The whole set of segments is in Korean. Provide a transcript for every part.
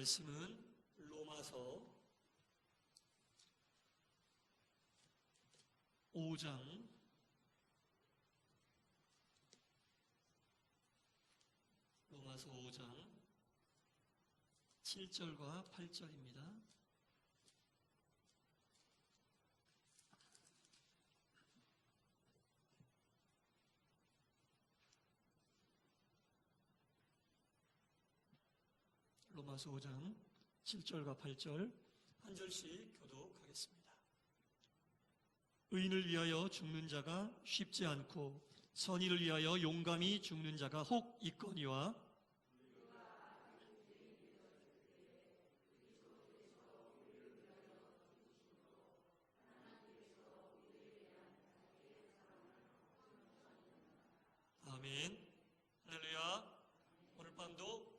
말씀은 로마서 5장 7절과 8절입니다. 로마서 5장 7절과 8절 한 절씩 교독하겠습니다. 의인을 위하여 죽는 자가 쉽지 않고 선인을 위하여 용감히 죽는 자가 혹 있거니와 아멘. 할렐루야. 오늘 밤도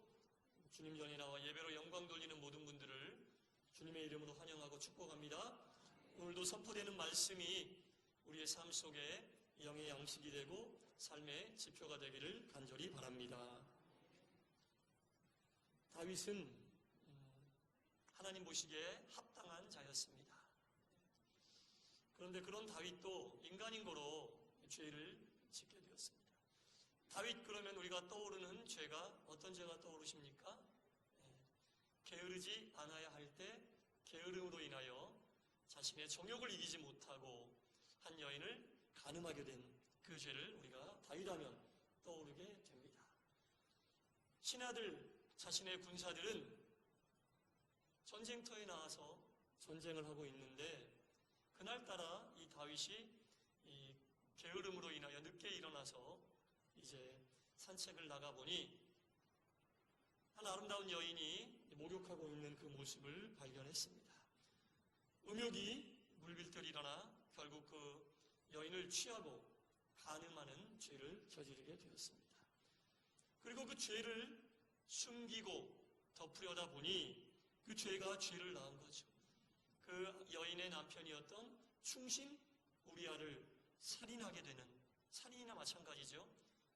주님 전에 나와 예배로 영광 돌리는 모든 분들을 주님의 이름으로 환영하고 축복합니다. 오늘도 선포되는 말씀이 우리의 삶 속에 영의 양식이 되고 삶의 지표가 되기를 간절히 바랍니다. 다윗은 하나님 보시기에 합당한 자였습니다. 그런데 그런 다윗도 인간인 거로 죄를 짓게 되었습니다. 다윗 그러면 우리가 떠오르는 죄가 어떤 죄가 떠오르십니까? 게으르지 않아야 할 때 게으름으로 인하여 자신의 정욕을 이기지 못하고 한 여인을 간음하게 된 그 죄를 우리가 다윗하면 떠오르게 됩니다. 신하들, 자신의 군사들은 전쟁터에 나와서 전쟁을 하고 있는데 그날따라 이 다윗이 이 게으름으로 인하여 늦게 일어나서 이제 산책을 나가보니 한 아름다운 여인이 목욕하고 있는 그 모습을 발견했습니다. 음욕이 물밀듯 일어나 결국 그 여인을 취하고 간음하는 죄를 저지르게 되었습니다. 그리고 그 죄를 숨기고 덮으려다 보니 그 죄가 죄를 낳은 거죠. 그 여인의 남편이었던 충신 우리아를 살인하게 되는, 살인이나 마찬가지죠.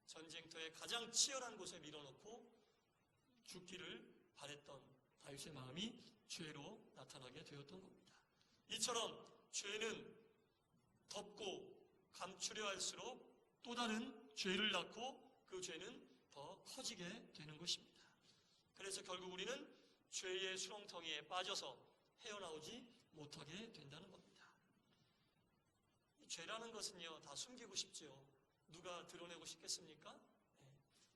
전쟁터에 가장 치열한 곳에 밀어넣고 죽기를 바랬던 다윗의 마음이 죄로 나타나게 되었던 겁니다. 이처럼 죄는 덮고 감추려 할수록 또 다른 죄를 낳고 그 죄는 더 커지게 되는 것입니다. 그래서 결국 우리는 죄의 수렁텅이에 빠져서 헤어나오지 못하게 된다는 겁니다. 죄라는 것은요, 다 숨기고 싶죠. 누가 드러내고 싶겠습니까?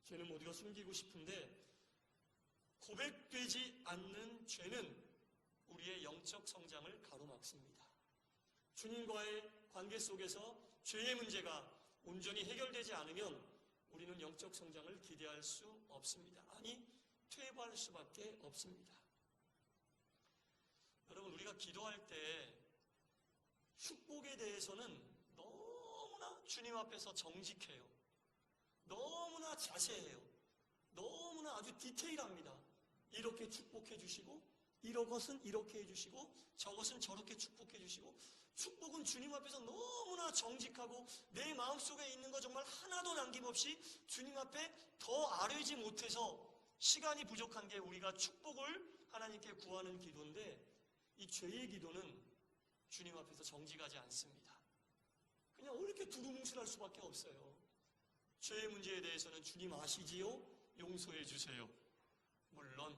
죄는 모두가 숨기고 싶은데 고백되지 않는 죄는 우리의 영적 성장을 가로막습니다. 주님과의 관계 속에서 죄의 문제가 온전히 해결되지 않으면 우리는 영적 성장을 기대할 수 없습니다. 아니, 퇴보할 수밖에 없습니다. 여러분, 우리가 기도할 때 축복에 대해서는 너무나 주님 앞에서 정직해요. 너무나 자세해요. 너무나 아주 디테일합니다. 이렇게 축복해 주시고 이것은 이렇게 해주시고 저것은 저렇게 축복해 주시고 축복은 주님 앞에서 너무나 정직하고 내 마음속에 있는 거 정말 하나도 남김없이 주님 앞에 더 아뢰지 못해서 시간이 부족한 게 우리가 축복을 하나님께 구하는 기도인데 이 죄의 기도는 주님 앞에서 정직하지 않습니다. 그냥 이렇게 두루뭉실할 수밖에 없어요. 죄의 문제에 대해서는 주님 아시지요? 용서해 주세요. 물론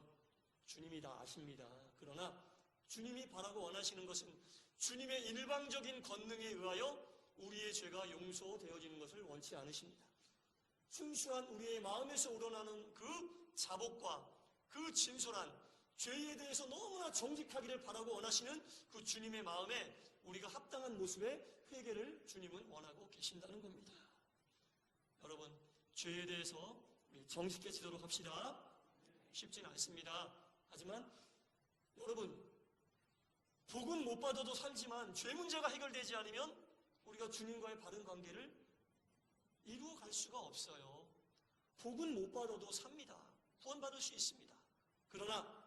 주님이 다 아십니다. 그러나 주님이 바라고 원하시는 것은 주님의 일방적인 권능에 의하여 우리의 죄가 용서되어지는 것을 원치 않으십니다. 순수한 우리의 마음에서 우러나는 그 자복과 그 진솔한 죄에 대해서 너무나 정직하기를 바라고 원하시는 그 주님의 마음에 우리가 합당한 모습의 회개를 주님은 원하고 계신다는 겁니다. 여러분, 죄에 대해서 정직해지도록 합시다. 쉽지는 않습니다. 하지만 여러분, 복은 못 받아도 살지만 죄 문제가 해결되지 않으면 우리가 주님과의 바른 관계를 이루어갈 수가 없어요. 복은 못 받아도 삽니다. 구원받을 수 있습니다. 그러나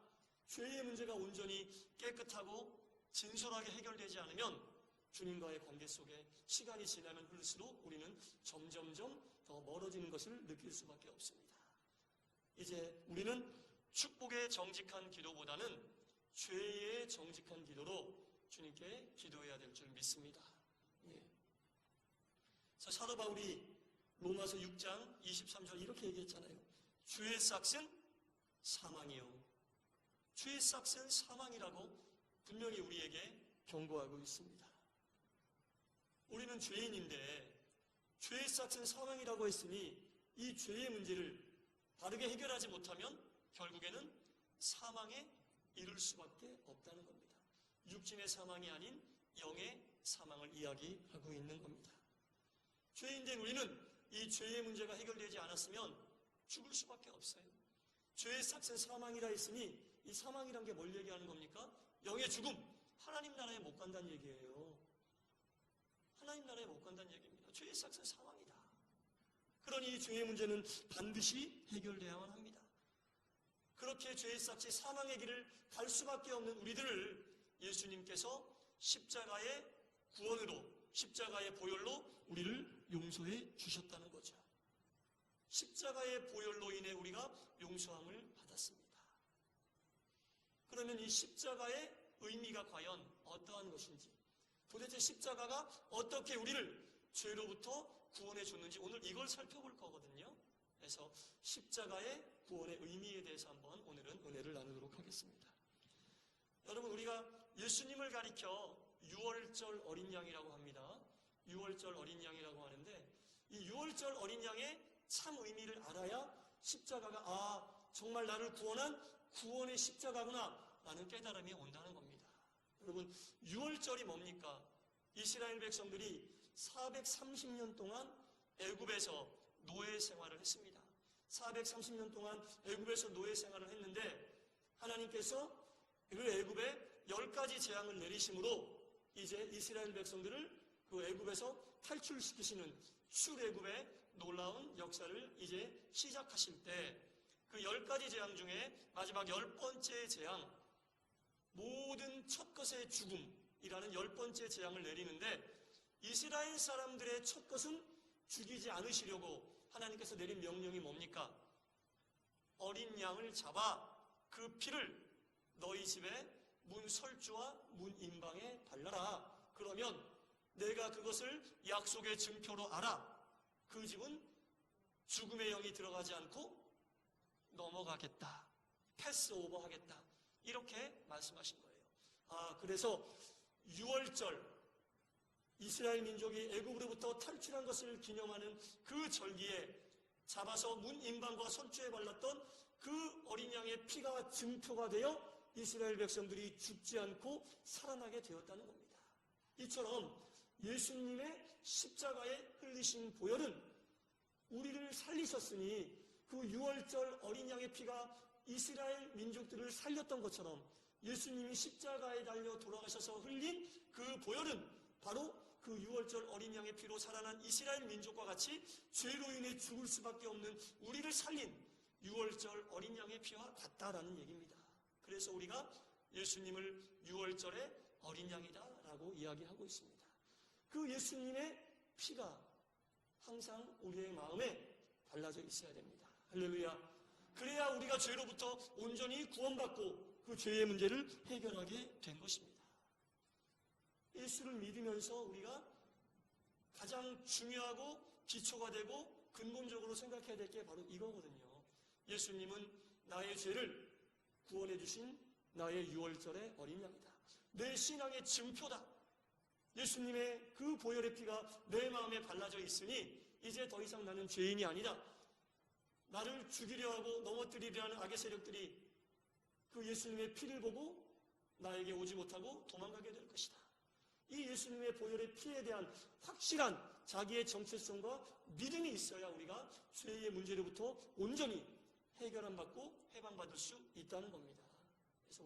죄의 문제가 온전히 깨끗하고 진솔하게 해결되지 않으면 주님과의 관계 속에 시간이 지나면 흐를수록 우리는 점점점 더 멀어지는 것을 느낄 수밖에 없습니다. 이제 우리는 축복의 정직한 기도보다는 죄의 정직한 기도로 주님께 기도해야 될 줄 믿습니다. 예. 자, 사도 바울이 로마서 6장 23절 이렇게 얘기했잖아요. 죄의 삭은 사망이요. 죄의 삭은 사망이라고 분명히 우리에게 경고하고 있습니다. 우리는 죄인인데 죄의 삭은 사망이라고 했으니 이 죄의 문제를 바르게 해결하지 못하면 결국에는 사망에 이를 수밖에 없다는 겁니다. 육신의 사망이 아닌 영의 사망을 이야기하고 있는 겁니다. 죄인된 우리는 이 죄의 문제가 해결되지 않았으면 죽을 수밖에 없어요. 죄의 삭은 사망이라 했으니 이 사망이란 게 뭘 얘기하는 겁니까? 영의 죽음, 하나님 나라에 못 간다는 얘기예요. 하나님 나라에 못 간다는 얘기입니다. 죄의 삭은 사망이다. 그러니 이 죄의 문제는 반드시 해결되어야만 합니다. 그렇게 죄의 삭이 사망의 길을 갈 수밖에 없는 우리들을 예수님께서 십자가의 구원으로, 십자가의 보혈로 우리를 용서해 주셨다는 거죠. 십자가의 보혈로 인해 우리가 용서함을 받았습니다. 그러면 이 십자가의 의미가 과연 어떠한 것인지, 도대체 십자가가 어떻게 우리를 죄로부터 구원해 줬는지 오늘 이걸 살펴볼 거거든요. 그래서 십자가의 구원의 의미에 대해서 한번 오늘은 은혜를 나누도록 하겠습니다. 여러분, 우리가 예수님을 가리켜 유월절 어린 양이라고 합니다. 유월절 어린 양이라고 하는데 이 유월절 어린 양의 참 의미를 알아야 십자가가 정말 나를 구원한 구원의 십자가구나 라는 깨달음이 온다는 겁니다. 여러분, 유월절이 뭡니까? 이스라엘 백성들이 430년 동안 애굽에서 노예 생활을 했습니다. 430년 동안 애굽에서 노예 생활을 했는데 하나님께서 그 애굽에 10가지 재앙을 내리심으로 이제 이스라엘 백성들을 그 애굽에서 탈출시키시는 출애굽의 놀라운 역사를 이제 시작하실 때 그 10가지 재앙 중에 마지막 10번째 재앙, 모든 첫것의 죽음이라는 10번째 재앙을 내리는데 이스라엘 사람들의 첫것은 죽이지 않으시려고 하나님께서 내린 명령이 뭡니까? 어린 양을 잡아 그 피를 너희 집에 문 설주와 문 임방에 발라라. 그러면 내가 그것을 약속의 증표로 알아. 그 집은 죽음의 영이 들어가지 않고 넘어가겠다. 패스오버 하겠다. 이렇게 말씀하신 거예요. 그래서 유월절, 이스라엘 민족이 애굽으로부터 탈출한 것을 기념하는 그 절기에 잡아서 문 임방과 설주에 발랐던 그 어린 양의 피가 증표가 되어 이스라엘 백성들이 죽지 않고 살아나게 되었다는 겁니다. 이처럼 예수님의 십자가에 흘리신 보혈은 우리를 살리셨으니 그 유월절 어린 양의 피가 이스라엘 민족들을 살렸던 것처럼 예수님이 십자가에 달려 돌아가셔서 흘린 그 보혈은 바로 그 유월절 어린 양의 피로 살아난 이스라엘 민족과 같이 죄로 인해 죽을 수밖에 없는 우리를 살린 유월절 어린 양의 피와 같다라는 얘기입니다. 그래서 우리가 예수님을 유월절의 어린 양이다라고 이야기하고 있습니다. 그 예수님의 피가 항상 우리의 마음에 발라져 있어야 됩니다. 할렐루야. 그래야 우리가 죄로부터 온전히 구원받고 그 죄의 문제를 해결하게 된 것입니다. 예수를 믿으면서 우리가 가장 중요하고 기초가 되고 근본적으로 생각해야 될 게 바로 이거거든요. 예수님은 나의 죄를 구원해 주신 나의 유월절의 어린 양이다. 내 신앙의 증표다. 예수님의 그 보혈의 피가 내 마음에 발라져 있으니 이제 더 이상 나는 죄인이 아니다. 나를 죽이려 하고 넘어뜨리려 하는 악의 세력들이 그 예수님의 피를 보고 나에게 오지 못하고 도망가게 될 것이다. 이 예수님의 보혈의 피에 대한 확실한 자기의 정체성과 믿음이 있어야 우리가 죄의 문제로부터 온전히 해결함 받고 해방받을 수 있다는 겁니다. 그래서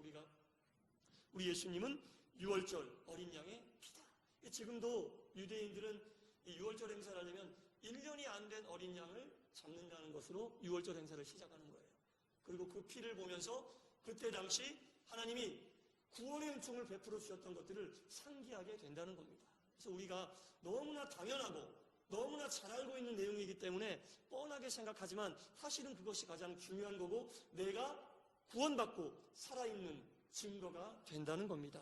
우리 예수님은 유월절 어린 양의 피다. 지금도 유대인들은 이 유월절 행사를 하려면 1년이 안 된 어린 양을 잡는다는 것으로 유월절 행사를 시작하는 거예요. 그리고 그 피를 보면서 그때 당시 하나님이 구원의 은총을 베풀어 주셨던 것들을 상기하게 된다는 겁니다. 그래서 우리가 너무나 당연하고 너무나 잘 알고 있는 내용이기 때문에 뻔하게 생각하지만 사실은 그것이 가장 중요한 거고 내가 구원받고 살아있는 증거가 된다는 겁니다.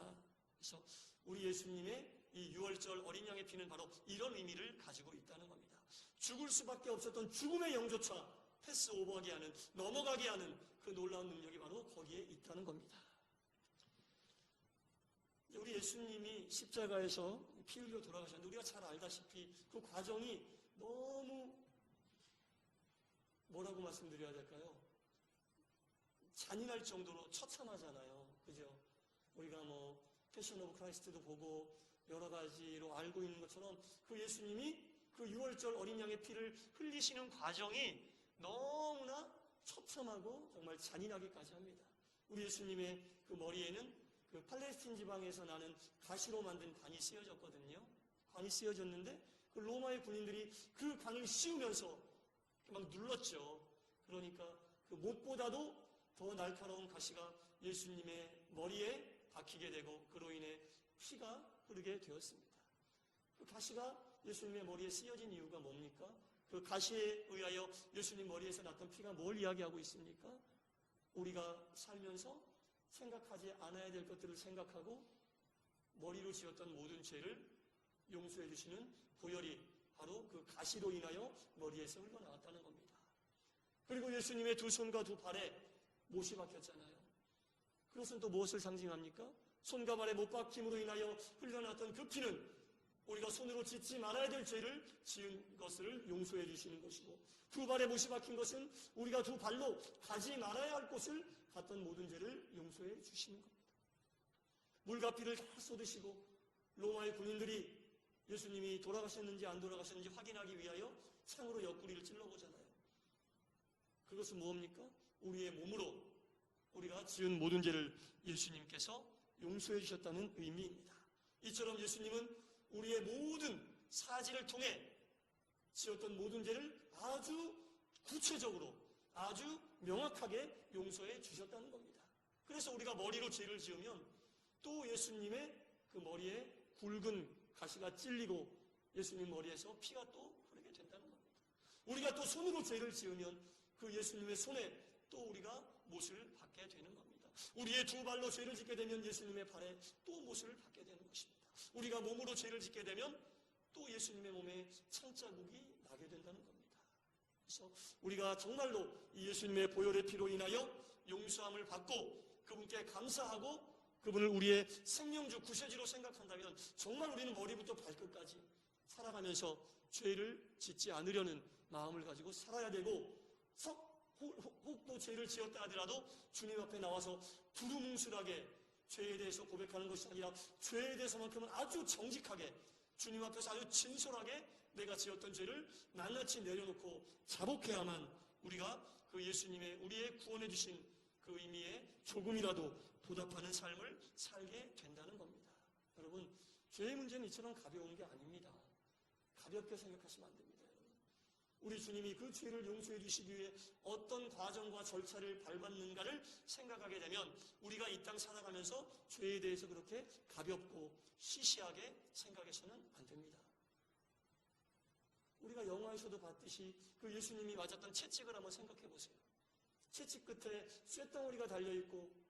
그래서 우리 예수님의 이 6월절 어린 양의 피는 바로 이런 의미를 가지고 있다는 겁니다. 죽을 수밖에 없었던 죽음의 영조차 패스오버하게 하는, 넘어가게 하는 그 놀라운 능력이 바로 거기에 있다는 겁니다. 우리 예수님이 십자가에서 피 흘려 돌아가셨는데 우리가 잘 알다시피 그 과정이 너무 뭐라고 말씀드려야 될까요? 잔인할 정도로 처참하잖아요. 그죠? 우리가 뭐 패션 오브 크라이스트도 보고 여러 가지로 알고 있는 것처럼 그 예수님이 그 6월절 어린 양의 피를 흘리시는 과정이 너무나 처참하고 정말 잔인하기까지 합니다. 우리 예수님의 그 머리에는 그 팔레스틴 지방에서 나는 가시로 만든 관이 씌워졌거든요. 관이 씌워졌는데 그 로마의 군인들이 그 관을 씌우면서 막 눌렀죠. 그러니까 그 못보다도 더 날카로운 가시가 예수님의 머리에 박히게 되고 그로 인해 피가 흐르게 되었습니다. 그 가시가 예수님의 머리에 씌어진 이유가 뭡니까? 그 가시에 의하여 예수님 머리에서 났던 피가 뭘 이야기하고 있습니까? 우리가 살면서 생각하지 않아야 될 것들을 생각하고 머리로 지었던 모든 죄를 용서해 주시는 보혈이 바로 그 가시로 인하여 머리에서 흘러나왔다는 겁니다. 그리고 예수님의 두 손과 두 발에 못이 박혔잖아요. 그것은 또 무엇을 상징합니까? 손과 발에 못 박힘으로 인하여 흘러나왔던 그 피는 우리가 손으로 짓지 말아야 될 죄를 지은 것을 용서해 주시는 것이고, 두 발에 못이 박힌 것은 우리가 두 발로 가지 말아야 할 곳을 갔던 모든 죄를 용서해 주시는 겁니다. 물과 피를 다 쏟으시고 로마의 군인들이 예수님이 돌아가셨는지 안 돌아가셨는지 확인하기 위하여 창으로 옆구리를 찔러보잖아요. 그것은 무엇입니까? 우리의 몸으로 우리가 지은 모든 죄를 예수님께서 용서해 주셨다는 의미입니다. 이처럼 예수님은 우리의 모든 사지를 통해 지었던 모든 죄를 아주 구체적으로 아주 명확하게 용서해 주셨다는 겁니다. 그래서 우리가 머리로 죄를 지으면 또 예수님의 그 머리에 굵은 가시가 찔리고 예수님 머리에서 피가 또 흐르게 된다는 겁니다. 우리가 또 손으로 죄를 지으면 그 예수님의 손에 또 우리가 못을 받게 되는 겁니다. 우리의 두 발로 죄를 짓게 되면 예수님의 발에 또 못을 받게 되는 것입니다. 우리가 몸으로 죄를 짓게 되면 또 예수님의 몸에 창자국이 나게 된다는 겁니다. 그래서 우리가 정말로 이 예수님의 보혈의 피로 인하여 용서함을 받고 그분께 감사하고 그분을 우리의 생명주 구세주로 생각한다면 정말 우리는 머리부터 발끝까지 살아가면서 죄를 짓지 않으려는 마음을 가지고 살아야 되고, 혹도 죄를 지었다 하더라도 주님 앞에 나와서 두루뭉술하게 죄에 대해서 고백하는 것이 아니라 죄에 대해서만큼은 아주 정직하게 주님 앞에서 아주 진솔하게 내가 지었던 죄를 낱낱이 내려놓고 자복해야만 우리가 그 예수님의 우리의 구원해 주신 그 의미에 조금이라도 보답하는 삶을 살게 된다는 겁니다. 여러분, 죄의 문제는 이처럼 가벼운 게 아닙니다. 가볍게 생각하시면 안 됩니다. 여러분, 우리 주님이 그 죄를 용서해 주시기 위해 어떤 과정과 절차를 밟았는가를 생각하게 되면 우리가 이 땅 살아가면서 죄에 대해서 그렇게 가볍고 시시하게 생각해서는 안 됩니다. 우리가 영화에서도 봤듯이 그 예수님이 맞았던 채찍을 한번 생각해 보세요. 채찍 끝에 쇳덩어리가 달려있고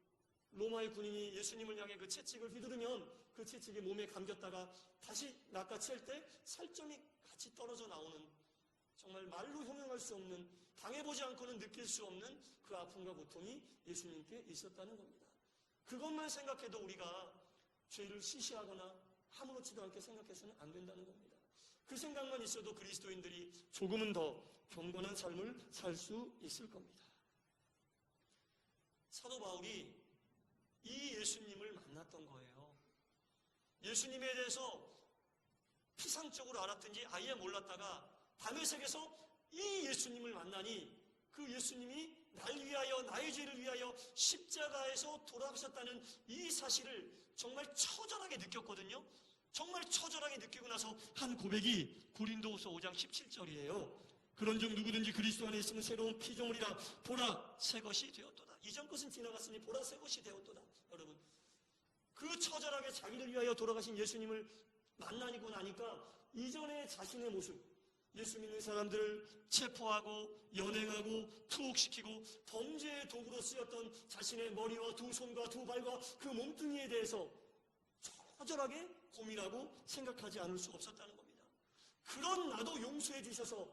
로마의 군인이 예수님을 향해 그 채찍을 휘두르면 그 채찍이 몸에 감겼다가 다시 낚아챌 때 살점이 같이 떨어져 나오는, 정말 말로 형용할 수 없는, 당해보지 않고는 느낄 수 없는 그 아픔과 고통이 예수님께 있었다는 겁니다. 그것만 생각해도 우리가 죄를 시시하거나 아무렇지도 않게 생각해서는 안 된다는 겁니다. 그 생각만 있어도 그리스도인들이 조금은 더 경건한 삶을 살 수 있을 겁니다. 사도 바울이 이 예수님을 만났던 거예요. 예수님에 대해서 피상적으로 알았든지 아예 몰랐다가 다메섹에서 이 예수님을 만나니 그 예수님이 날 위하여 나의 죄를 위하여 십자가에서 돌아가셨다는 이 사실을 정말 처절하게 느꼈거든요. 정말 처절하게 느끼고 나서 한 고백이 고린도후서 5장 17절이에요. 그런즉 누구든지 그리스도 안에 있으면 새로운 피조물이라 보라 새 것이 되었도다. 이전 것은 지나갔으니 보라 새 것이 되었도다. 여러분, 그 처절하게 자기를 위하여 돌아가신 예수님을 만나고 나니까 이전의 자신의 모습, 예수 믿는 사람들을 체포하고 연행하고 투옥시키고 범죄의 도구로 쓰였던 자신의 머리와 두 손과 두 발과 그 몸뚱이에 대해서 처절하게 고민하고 생각하지 않을 수 없었다는 겁니다. 그런 나도 용서해 주셔서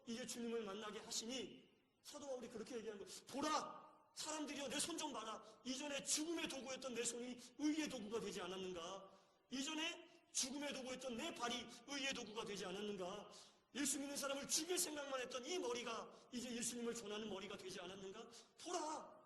이제 주님을 만나게 하시니 사도 바울이 그렇게 얘기하는 거예요. 보라, 사람들이여 내 손 좀 봐라. 이전에 죽음의 도구였던 내 손이 의의 도구가 되지 않았는가? 이전에 죽음의 도구였던 내 발이 의의 도구가 되지 않았는가? 예수 믿는 사람을 죽일 생각만 했던 이 머리가 이제 예수님을 전하는 머리가 되지 않았는가? 보라,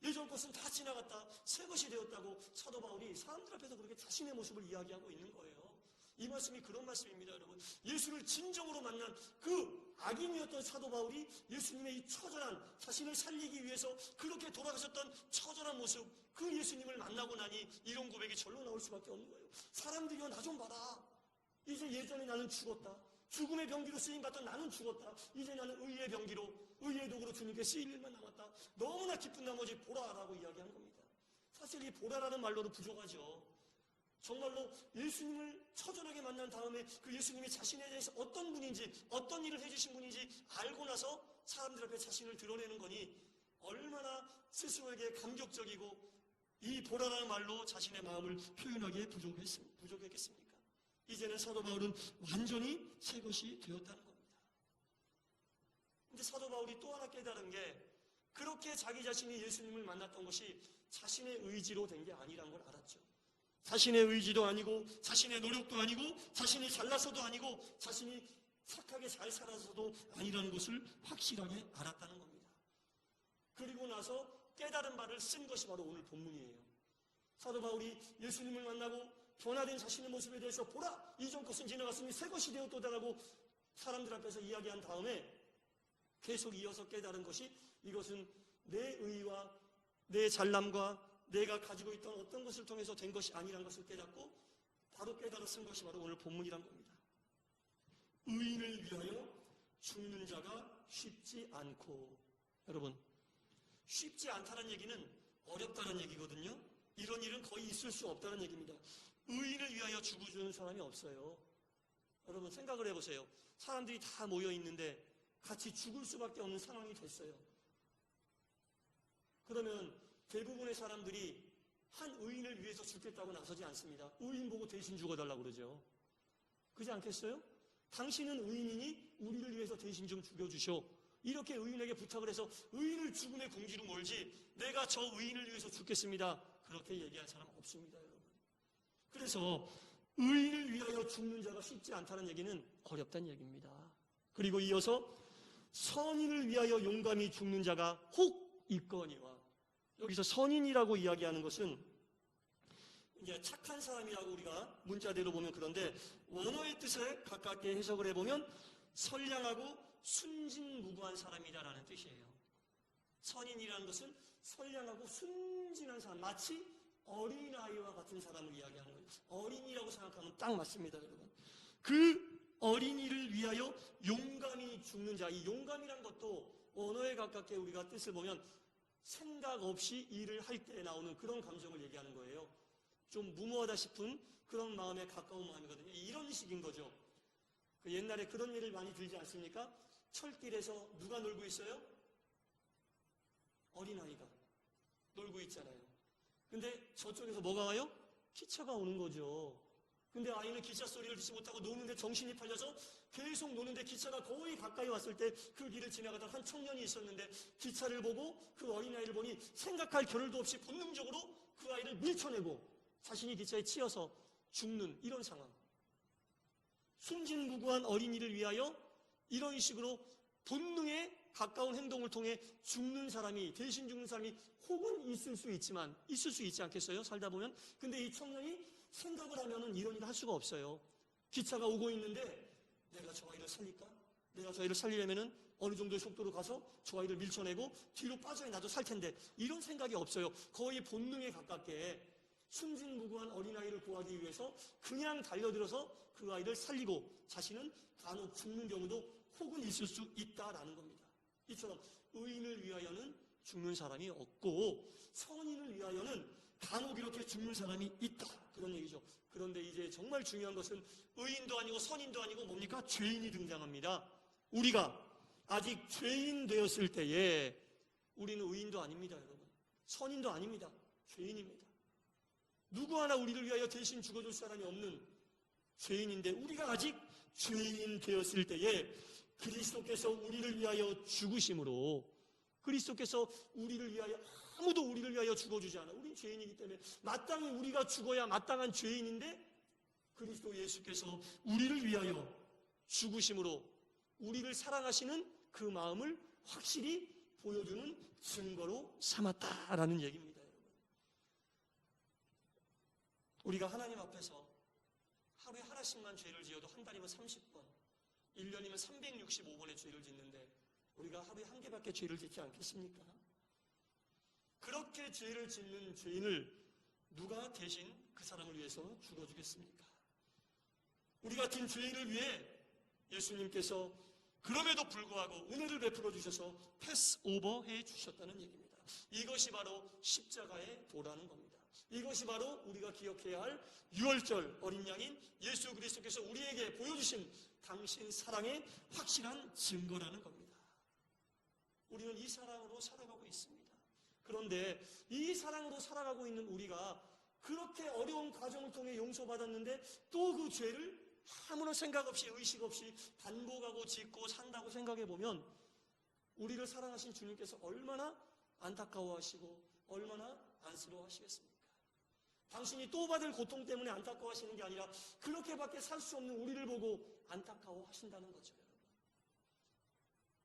예전 것은 다 지나갔다, 새 것이 되었다고 사도 바울이 사람들 앞에서 그렇게 자신의 모습을 이야기하고 있는 거예요. 이 말씀이 그런 말씀입니다, 여러분. 예수를 진정으로 만난 그 악인이었던 사도 바울이 예수님의 이 처절한, 자신을 살리기 위해서 그렇게 돌아가셨던 처절한 모습, 그 예수님을 만나고 나니 이런 고백이 절로 나올 수밖에 없는 거예요. 사람들이여 나 좀 봐라. 이제 예전에 나는 죽었다. 죽음의 병기로 쓰임받던 나는 죽었다. 이제 나는 의의 병기로, 의의 도구로 주님께 쓰일 일만 남았다. 너무나 기쁜 나머지 보라라고 이야기한 겁니다. 사실 이 보라라는 말로는 부족하죠. 정말로 예수님을 처절하게 만난 다음에 그 예수님이 자신에 대해서 어떤 분인지, 어떤 일을 해주신 분인지 알고 나서 사람들 앞에 자신을 드러내는 거니 얼마나 스스로에게 감격적이고 이 보라라는 말로 자신의 마음을 표현하기에 부족했겠습니까? 이제는 사도 바울은 완전히 새 것이 되었다는 겁니다. 근데 사도 바울이 또 하나 깨달은 게 그렇게 자기 자신이 예수님을 만났던 것이 자신의 의지로 된 게 아니란 걸 알았죠. 자신의 의지도 아니고 자신의 노력도 아니고 자신이 잘나서도 아니고 자신이 착하게 잘 살아서도 아니라는 것을 확실하게 알았다는 겁니다. 그리고 나서 깨달은 바를 쓴 것이 바로 오늘 본문이에요. 사도 바울이 예수님을 만나고 변화된 자신의 모습에 대해서 보라, 이전 것은 지나갔으니 새 것이 되었도다라고 사람들 앞에서 이야기한 다음에 계속 이어서 깨달은 것이 이것은 내 의와 내 잘남과 내가 가지고 있던 어떤 것을 통해서 된 것이 아니란 것을 깨닫고 바로 깨달아 쓴 것이 바로 오늘 본문이란 겁니다. 의인을 위하여 죽는 자가 쉽지 않고, 여러분, 쉽지 않다는 얘기는 어렵다는 얘기거든요. 이런 일은 거의 있을 수 없다는 얘기입니다. 의인을 위하여 죽어주는 사람이 없어요. 여러분 생각을 해보세요. 사람들이 다 모여 있는데 같이 죽을 수밖에 없는 상황이 됐어요. 그러면 대부분의 사람들이 한 의인을 위해서 죽겠다고 나서지 않습니다. 의인 보고 대신 죽어달라고 그러죠. 그렇지 않겠어요? 당신은 의인이니 우리를 위해서 대신 좀 죽여주셔. 이렇게 의인에게 부탁을 해서 의인을 죽음의 공지로 몰지 내가 저 의인을 위해서 죽겠습니다. 그렇게 얘기할 사람 없습니다, 여러분. 그래서 의인을 위하여 죽는 자가 쉽지 않다는 얘기는 어렵다는 얘기입니다. 그리고 이어서 선인을 위하여 용감히 죽는 자가 혹 있거니와, 여기서 선인이라고 이야기하는 것은 이제 착한 사람이라고 우리가 문자대로 보면 그런데 원어의 뜻에 가깝게 해석을 해보면 선량하고 순진무구한 사람이다라는 뜻이에요. 선인이라는 것은 선량하고 순진한 사람, 마치 어린아이와 같은 사람을 이야기하는 거예요. 어린이라고 생각하면 딱 맞습니다, 여러분. 그 어린이를 위하여 용감히 죽는 자, 이 용감이란 것도 언어에 가깝게 우리가 뜻을 보면 생각 없이 일을 할 때 나오는 그런 감정을 얘기하는 거예요. 좀 무모하다 싶은 그런 마음에 가까운 마음이거든요. 이런 식인 거죠. 그 옛날에 그런 일을 많이 들지 않습니까? 철길에서 누가 놀고 있어요? 어린아이가 놀고 있잖아요. 근데 저쪽에서 뭐가 와요? 기차가 오는 거죠. 근데 아이는 기차 소리를 듣지 못하고 노는데 정신이 팔려서 계속 노는데 기차가 거의 가까이 왔을 때 그 길을 지나가던 한 청년이 있었는데 기차를 보고 그 어린아이를 보니 생각할 겨를도 없이 본능적으로 그 아이를 밀쳐내고 자신이 기차에 치여서 죽는 이런 상황. 순진무구한 어린이를 위하여 이런 식으로 본능에 가까운 행동을 통해 죽는 사람이, 대신 죽는 사람이 혹은 있을 수 있지만, 있을 수 있지 않겠어요? 살다 보면. 근데 이 청년이 생각을 하면은 이런 일을 할 수가 없어요. 기차가 오고 있는데 내가 저 아이를 살릴까? 내가 저 아이를 살리려면은 어느 정도의 속도로 가서 저 아이를 밀쳐내고 뒤로 빠져야 나도 살 텐데, 이런 생각이 없어요. 거의 본능에 가깝게 순진무구한 어린아이를 구하기 위해서 그냥 달려들어서 그 아이를 살리고 자신은 간혹 죽는 경우도 혹은 있을 수 있다라는 겁니다. 이처럼 의인을 위하여는 죽는 사람이 없고 선인을 위하여는 간혹 이렇게 죽는 사람이 있다. 그런 얘기죠. 그런데 이제 정말 중요한 것은 의인도 아니고 선인도 아니고 뭡니까? 죄인이 등장합니다. 우리가 아직 죄인 되었을 때에 우리는 의인도 아닙니다, 여러분. 선인도 아닙니다. 죄인입니다. 누구 하나 우리를 위하여 대신 죽어줄 사람이 없는 죄인인데, 우리가 아직 죄인 되었을 때에 그리스도께서 우리를 위하여 죽으심으로, 그리스도께서 우리를 위하여, 아무도 우리를 위하여 죽어주지 않아. 우린 죄인이기 때문에 마땅히 우리가 죽어야 마땅한 죄인인데, 그리스도 예수께서 우리를 위하여 죽으심으로 우리를 사랑하시는 그 마음을 확실히 보여주는 증거로 삼았다라는 얘기입니다, 여러분. 우리가 하나님 앞에서 하루에 하나씩만 죄를 지어도 한 달이면 30번, 1년이면 365번의 죄를 짓는데 우리가 하루에 한 개밖에 죄를 짓지 않겠습니까? 그렇게 죄를 짓는 죄인을 누가 대신 그 사람을 위해서 죽어주겠습니까? 우리 같은 죄인을 위해 예수님께서 그럼에도 불구하고 은혜를 베풀어 주셔서 패스오버 해 주셨다는 얘기입니다. 이것이 바로 십자가의 도라는 겁니다. 이것이 바로 우리가 기억해야 할 유월절 어린 양인 예수 그리스도께서 우리에게 보여주신 당신 사랑의 확실한 증거라는 겁니다. 우리는 이 사랑으로 살아가고 있습니다. 그런데 이 사랑으로 살아가고 있는 우리가 그렇게 어려운 과정을 통해 용서받았는데 또 그 죄를 아무런 생각 없이 의식 없이 반복하고 짓고 산다고 생각해 보면 우리를 사랑하신 주님께서 얼마나 안타까워하시고 얼마나 안쓰러워하시겠습니까? 당신이 또 받을 고통 때문에 안타까워하시는 게 아니라 그렇게밖에 살 수 없는 우리를 보고 안타까워하신다는 거죠.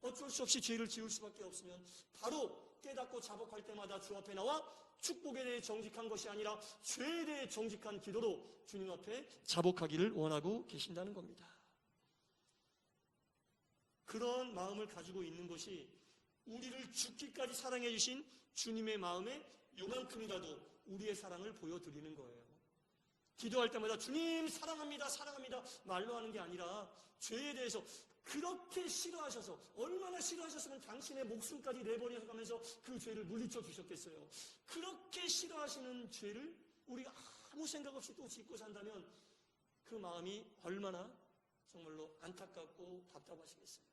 어쩔 수 없이 죄를 지을 수밖에 없으면 바로 깨닫고 자복할 때마다 주 앞에 나와 축복에 대해 정직한 것이 아니라 죄에 대해 정직한 기도로 주님 앞에 자복하기를 원하고 계신다는 겁니다. 그런 마음을 가지고 있는 것이 우리를 죽기까지 사랑해 주신 주님의 마음에 요만큼이라도 우리의 사랑을 보여드리는 거예요. 기도할 때마다 주님 사랑합니다, 사랑합니다 말로 하는 게 아니라 죄에 대해서 그렇게 싫어하셔서, 얼마나 싫어하셨으면 당신의 목숨까지 내버려 가면서 그 죄를 물리쳐 주셨겠어요. 그렇게 싫어하시는 죄를 우리가 아무 생각 없이 또 짓고 산다면 그 마음이 얼마나 정말로 안타깝고 답답하시겠어요.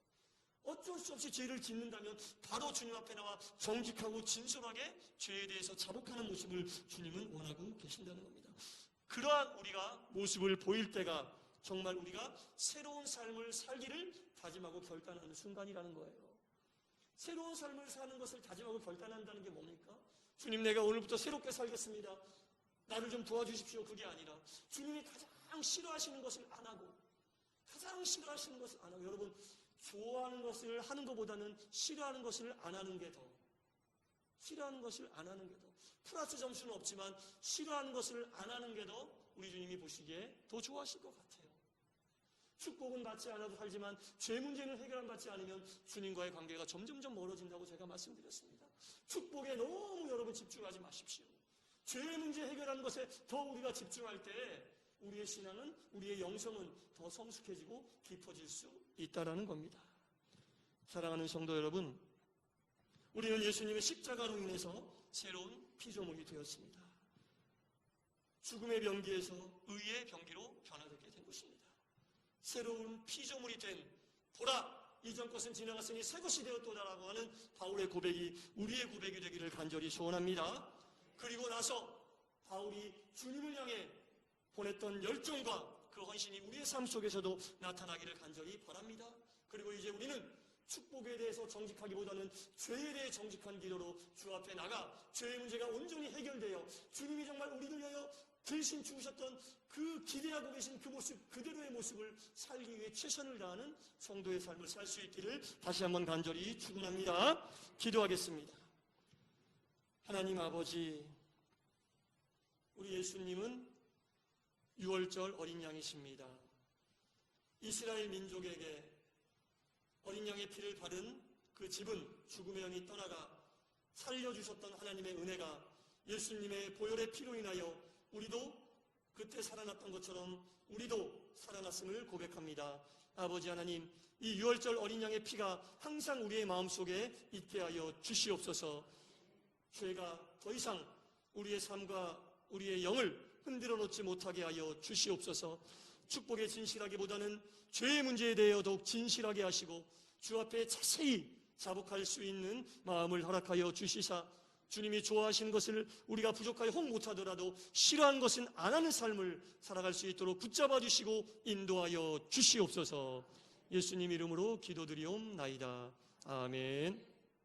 어쩔 수 없이 죄를 짓는다면 바로 주님 앞에 나와 정직하고 진솔하게 죄에 대해서 자복하는 모습을 주님은 원하고 계신다는 겁니다. 그러한 우리가 모습을 보일 때가 정말 우리가 새로운 삶을 살기를 다짐하고 결단하는 순간이라는 거예요. 새로운 삶을 사는 것을 다짐하고 결단한다는 게 뭡니까? 주님, 내가 오늘부터 새롭게 살겠습니다. 나를 좀 도와주십시오. 그게 아니라 주님이 가장 싫어하시는 것을 안 하고, 가장 싫어하시는 것을 안 하고, 여러분 좋아하는 것을 하는 것보다는 싫어하는 것을 안 하는 게 더, 싫어하는 것을 안 하는 게 더, 플러스 점수는 없지만 싫어하는 것을 안 하는 게 더 우리 주님이 보시기에 더 좋아하실 것 같아요. 축복은 받지 않아도 살지만 죄 문제는 해결 안 받지 않으면 주님과의 관계가 점점점 멀어진다고 제가 말씀드렸습니다. 축복에 너무 여러분 집중하지 마십시오. 죄 문제 해결하는 것에 더 우리가 집중할 때 우리의 신앙은, 우리의 영성은 더 성숙해지고 깊어질 수 있다는 겁니다. 사랑하는 성도 여러분, 우리는 예수님의 십자가로 인해서 새로운 피조물이 되었습니다. 죽음의 병기에서 의의 병기로 변화되게 된 것입니다. 새로운 피조물이 된, 보라 이전 것은 지나갔으니 새 것이 되었도다라고 하는 바울의 고백이 우리의 고백이 되기를 간절히 소원합니다. 그리고 나서 바울이 주님을 향해 보냈던 열정과 그 헌신이 우리의 삶 속에서도 나타나기를 간절히 바랍니다. 그리고 이제 우리는 축복에 대해서 정직하기보다는 죄에 대해 정직한 기도로 주 앞에 나가 죄의 문제가 온전히 해결되어 주님이 정말 우리를 위하여 대신 죽으셨던 그 기대하고 계신 그 모습, 그대로의 모습을 살기 위해 최선을 다하는 성도의 삶을 살 수 있기를 다시 한번 간절히 축원합니다. 기도하겠습니다. 하나님 아버지, 우리 예수님은 유월절 어린 양이십니다. 이스라엘 민족에게 어린 양의 피를 바른 그 집은 죽음의 영이 떠나가 살려주셨던 하나님의 은혜가 예수님의 보혈의 피로 인하여 우리도 그때 살아났던 것처럼 우리도 살아났음을 고백합니다. 아버지 하나님, 이 유월절 어린 양의 피가 항상 우리의 마음속에 있게 하여 주시옵소서. 죄가 더 이상 우리의 삶과 우리의 영을 흔들어 놓지 못하게 하여 주시옵소서. 축복에 진실하기보다는 죄의 문제에 대하여 더욱 진실하게 하시고 주 앞에 자세히 자복할 수 있는 마음을 허락하여 주시사 주님이 좋아하시는 것을 우리가 부족하여 혹 못하더라도 싫어하는 것은 안 하는 삶을 살아갈 수 있도록 붙잡아 주시고 인도하여 주시옵소서. 예수님 이름으로 기도드리옵나이다. 아멘.